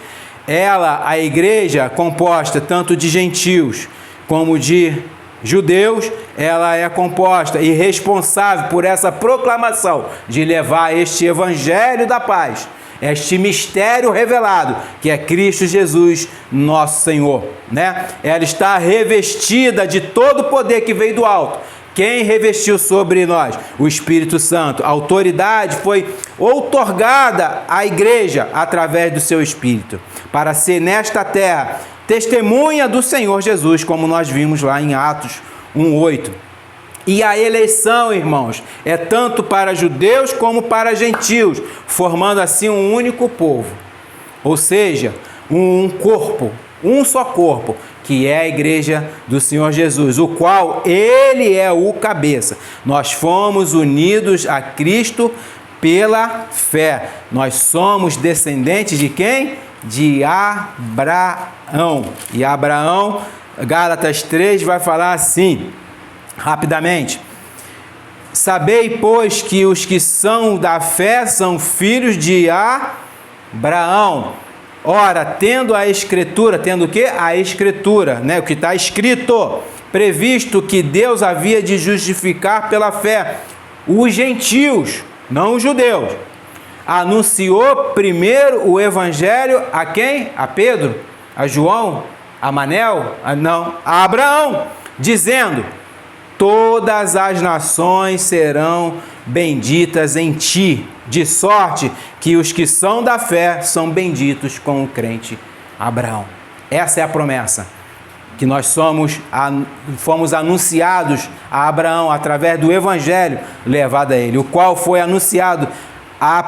Ela, a igreja, composta tanto de gentios como de judeus, ela é composta e responsável por essa proclamação de levar este Evangelho da Paz, este mistério revelado, que é Cristo Jesus, nosso Senhor, né? Ela está revestida de todo o poder que veio do alto. Quem revestiu sobre nós? O Espírito Santo. A autoridade foi outorgada à igreja através do seu Espírito, para ser nesta terra testemunha do Senhor Jesus, como nós vimos lá em Atos 1:8. E a eleição, irmãos, é tanto para judeus como para gentios, formando assim um único povo. Ou seja, um corpo, um só corpo, que é a igreja do Senhor Jesus, o qual ele é o cabeça. Nós fomos unidos a Cristo pela fé. Nós somos descendentes de quem? De Abraão. E Abraão, Gálatas 3 vai falar assim, rapidamente: sabei, pois, que os que são da fé são filhos de Abraão. Ora, tendo a Escritura, tendo o quê? A Escritura, né? O que está escrito, previsto que Deus havia de justificar pela fé os gentios, não os judeus, anunciou primeiro o Evangelho a quem? A Pedro? A João? A Manel? A Abraão, dizendo: todas as nações serão benditas em ti, de sorte que os que são da fé são benditos com o crente Abraão. Essa é a promessa, que nós fomos anunciados a Abraão através do Evangelho levado a ele, o qual foi anunciado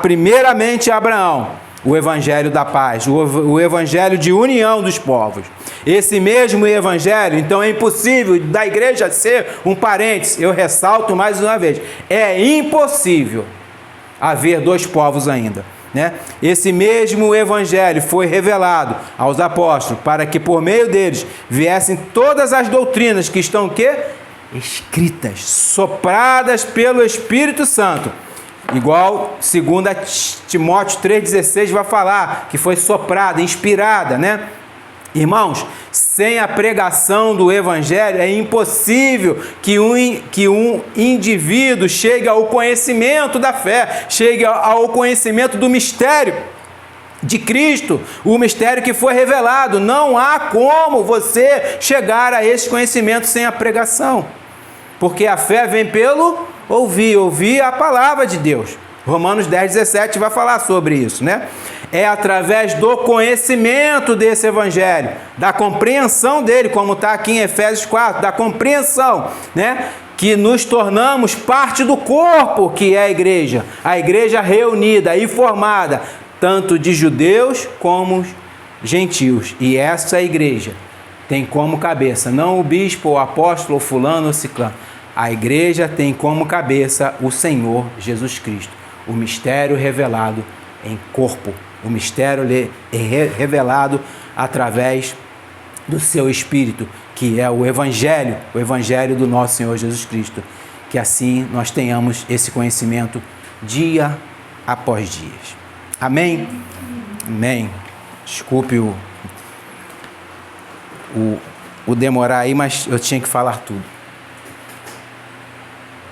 primeiramente a Abraão, o Evangelho da paz, o Evangelho de união dos povos. Esse mesmo Evangelho, então é impossível da igreja ser um parênteses. Eu ressalto mais uma vez, é impossível haver dois povos ainda, né? Esse mesmo evangelho foi revelado aos apóstolos para que por meio deles viessem todas as doutrinas que estão o quê? Escritas, sopradas pelo Espírito Santo. Igual 2 Timóteo 3,16 vai falar, que foi soprada, inspirada, né? Irmãos, sem a pregação do Evangelho é impossível que um indivíduo chegue ao conhecimento da fé, chegue ao conhecimento do mistério de Cristo, o mistério que foi revelado. Não há como você chegar a esse conhecimento sem a pregação, porque a fé vem pelo ouvir a palavra de Deus. Romanos 10,17 vai falar sobre isso, né? É através do conhecimento desse evangelho, da compreensão dele, como está aqui em Efésios 4, da compreensão, né? Que nos tornamos parte do corpo que é a igreja reunida e formada, tanto de judeus como gentios. E essa igreja tem como cabeça, não o bispo, o apóstolo, o fulano ou ciclano. A igreja tem como cabeça o Senhor Jesus Cristo, o mistério revelado em corpo, o mistério revelado através do seu Espírito, que é o Evangelho do nosso Senhor Jesus Cristo. Que assim nós tenhamos esse conhecimento dia após dia. Amém? Amém. Desculpe o demorar aí, mas eu tinha que falar tudo.